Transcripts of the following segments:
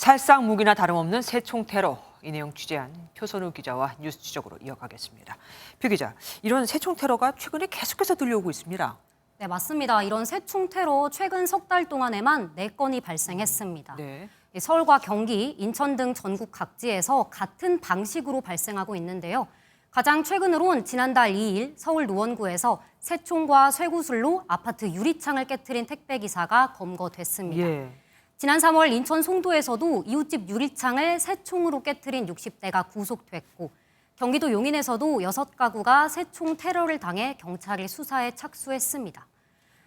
살상 무기나 다름없는 새총 테러. 이 내용 취재한 표선우 기자와 뉴스 지적으로 이어가겠습니다. 표 기자, 이런 새총 테러가 최근에 계속해서 들려오고 있습니다. 네, 맞습니다. 이런 새총 테러 최근 석 달 동안에만 4건이 발생했습니다. 네. 서울과 경기, 인천 등 전국 각지에서 같은 방식으로 발생하고 있는데요. 가장 최근으론 지난달 2일 서울 노원구에서 새총과 쇠구슬로 아파트 유리창을 깨트린 택배기사가 검거됐습니다. 예. 지난 3월 인천 송도에서도 이웃집 유리창을 새총으로 깨트린 60대가 구속됐고, 경기도 용인에서도 6가구가 새총 테러를 당해 경찰이 수사에 착수했습니다.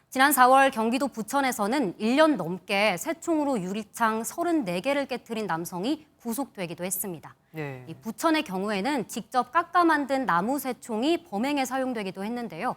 지난 4월 경기도 부천에서는 1년 넘게 새총으로 유리창 34개를 깨트린 남성이 구속되기도 했습니다. 네. 이 부천의 경우에는 직접 깎아 만든 나무 새총이 범행에 사용되기도 했는데요.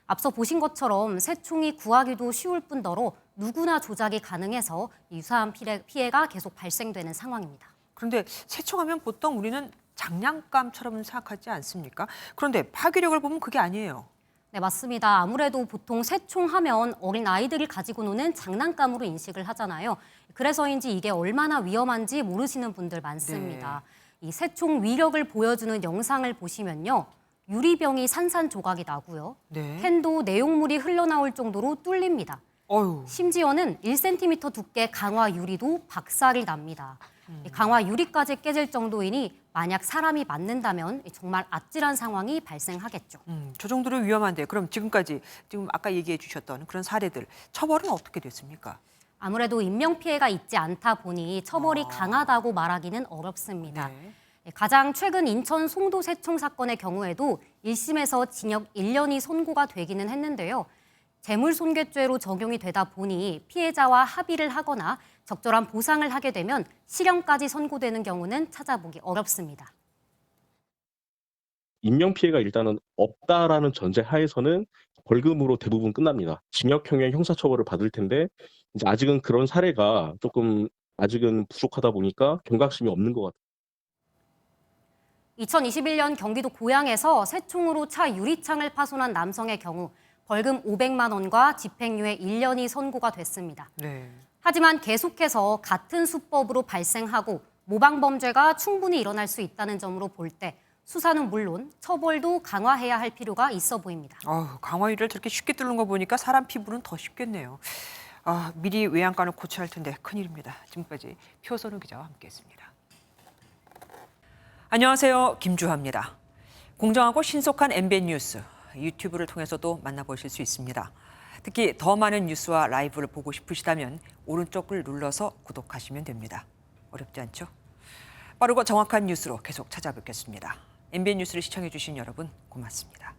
앞서 보신 것처럼 새총이 구하기도 쉬울 뿐더러 누구나 조작이 가능해서 유사한 피해가 계속 발생되는 상황입니다. 그런데 새총하면 보통 우리는 장난감처럼 생각하지 않습니까? 그런데 파괴력을 보면 그게 아니에요. 네, 맞습니다. 아무래도 보통 새총 하면 어린 아이들이 가지고 노는 장난감으로 인식을 하잖아요. 그래서인지 이게 얼마나 위험한지 모르시는 분들 많습니다. 이 새총 위력을 보여주는 영상을 보시면요. 유리병이 산산조각이 나고요. 네. 캔도 내용물이 흘러나올 정도로 뚫립니다. 어휴. 심지어는 1cm 두께 강화 유리도 박살이 납니다. 강화 유리까지 깨질 정도이니 만약 사람이 맞는다면 정말 아찔한 상황이 발생하겠죠. 저 정도로 위험한데 그럼 지금까지 지금 아까 얘기해 주셨던 그런 사례들 처벌은 어떻게 됐습니까? 아무래도 인명피해가 있지 않다 보니 처벌이 강하다고 말하기는 어렵습니다. 네. 가장 최근 인천 송도 새총 사건의 경우에도 1심에서 징역 1년이 선고가 되기는 했는데요. 재물손괴죄로 적용이 되다 보니 피해자와 합의를 하거나 적절한 보상을 하게 되면 실형까지 선고되는 경우는 찾아보기 어렵습니다. 인명피해가 일단은 없다라는 전제 하에서는 벌금으로 대부분 끝납니다. 징역형의 형사처벌을 받을 텐데 이제 아직은 그런 사례가 조금 아직은 부족하다 보니까 경각심이 없는 것 같아요. 2021년 경기도 고양에서 새총으로 차 유리창을 파손한 남성의 경우 벌금 500만 원과 집행유예 1년이 선고가 됐습니다. 네. 하지만 계속해서 같은 수법으로 발생하고 모방범죄가 충분히 일어날 수 있다는 점으로 볼 때 수사는 물론 처벌도 강화해야 할 필요가 있어 보입니다. 강화유리를 저렇게 쉽게 뚫는 거 보니까 사람 피부는 더 쉽겠네요. 미리 외양간을 고쳐야 할 텐데 큰일입니다. 지금까지 표선우 기자와 함께했습니다. 안녕하세요. 김주하입니다. 공정하고 신속한 MBN 뉴스 유튜브를 통해서도 만나보실 수 있습니다. 특히 더 많은 뉴스와 라이브를 보고 싶으시다면 오른쪽을 눌러서 구독하시면 됩니다. 어렵지 않죠? 빠르고 정확한 뉴스로 계속 찾아뵙겠습니다. MBN 뉴스를 시청해 주신 여러분 고맙습니다.